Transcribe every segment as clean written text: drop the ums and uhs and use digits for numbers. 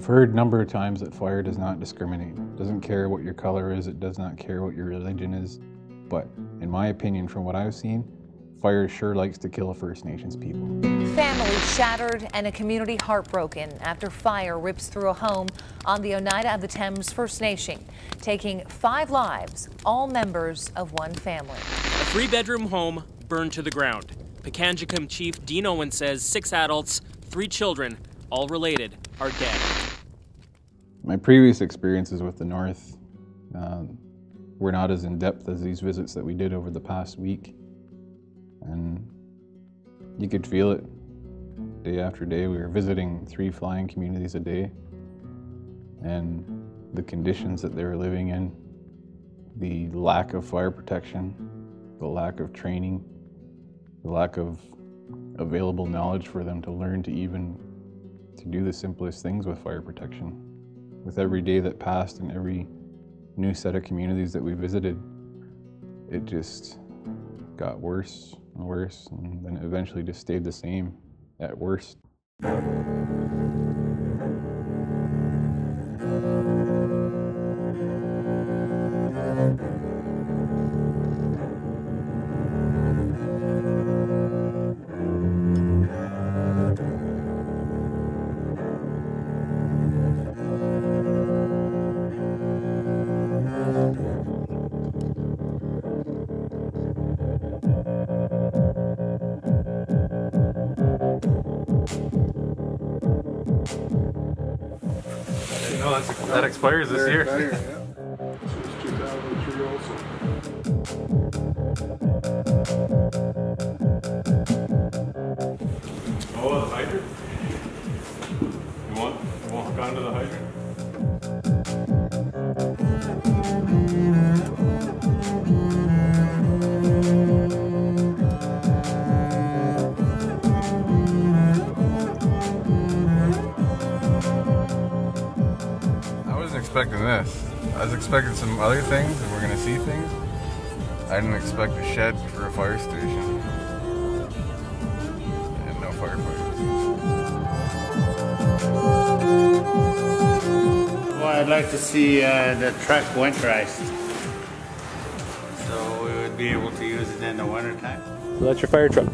We've heard a number of times that fire does not discriminate. It doesn't care what your color is, it does not care what your religion is. But in my opinion, from what I've seen, fire sure likes to kill First Nations people. Families shattered and a community heartbroken after fire rips through a home on the Oneida of the Thames First Nation, taking 5 lives, all members of one family. A 3-bedroom home burned to the ground. Pikangikum Chief Dean Owen says 6 adults, 3 children, all related, are dead. My previous experiences with the North were not as in-depth as these visits that we did over the past week. And you could feel it day after day. We were visiting 3 flying communities a day, and the conditions that they were living in, the lack of fire protection, the lack of training, the lack of available knowledge for them to learn to do the simplest things with fire protection. With every day that passed and every new set of communities that we visited, it just got worse and worse, and then eventually just stayed the same at worst. No, that expires this year. Yeah. This was 2003 also. Oh, the hydrant? You want to walk onto the hydrant? I wasn't expecting this. I was expecting some other things, and we're going to see things. I didn't expect a shed for a fire station. And no firefighters. Well, I'd like to see the truck winterized, so we would be able to use it in the winter time. So that's your fire truck.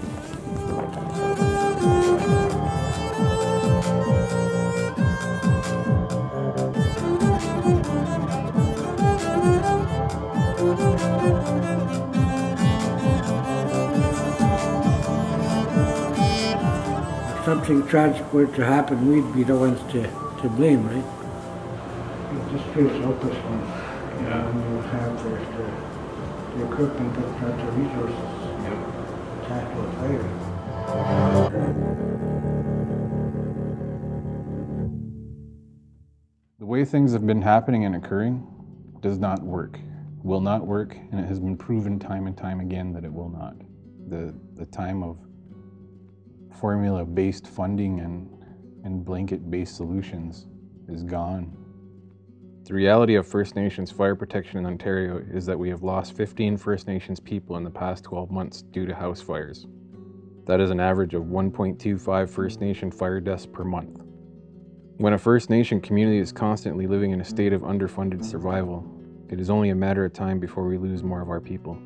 If something tragic were to happen, we'd be the ones to blame, right? It just feels hopeless when you have the equipment but not the resources to tackle a fire. The way things have been happening and occurring does not work, will not work, and it has been proven time and time again that it will not. The time of formula-based funding and blanket-based solutions is gone. The reality of First Nations fire protection in Ontario is that we have lost 15 First Nations people in the past 12 months due to house fires. That is an average of 1.25 First Nation fire deaths per month. When a First Nation community is constantly living in a state of underfunded survival, it is only a matter of time before we lose more of our people.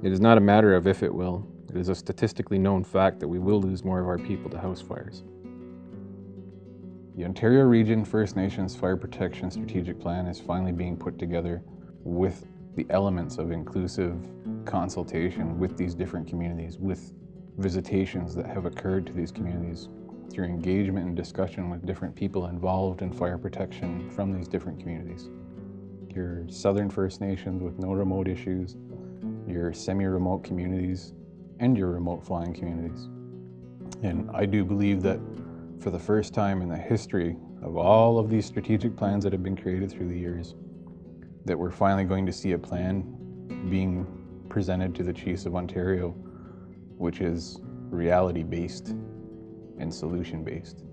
It is not a matter of if it will. It is a statistically known fact that we will lose more of our people to house fires. The Ontario Region First Nations Fire Protection Strategic Plan is finally being put together with the elements of inclusive consultation with these different communities, with visitations that have occurred to these communities, through engagement and discussion with different people involved in fire protection from these different communities. Your Southern First Nations with no remote issues, your semi-remote communities, and your remote flying communities. And I do believe that for the first time in the history of all of these strategic plans that have been created through the years, that we're finally going to see a plan being presented to the Chiefs of Ontario, which is reality-based and solution-based.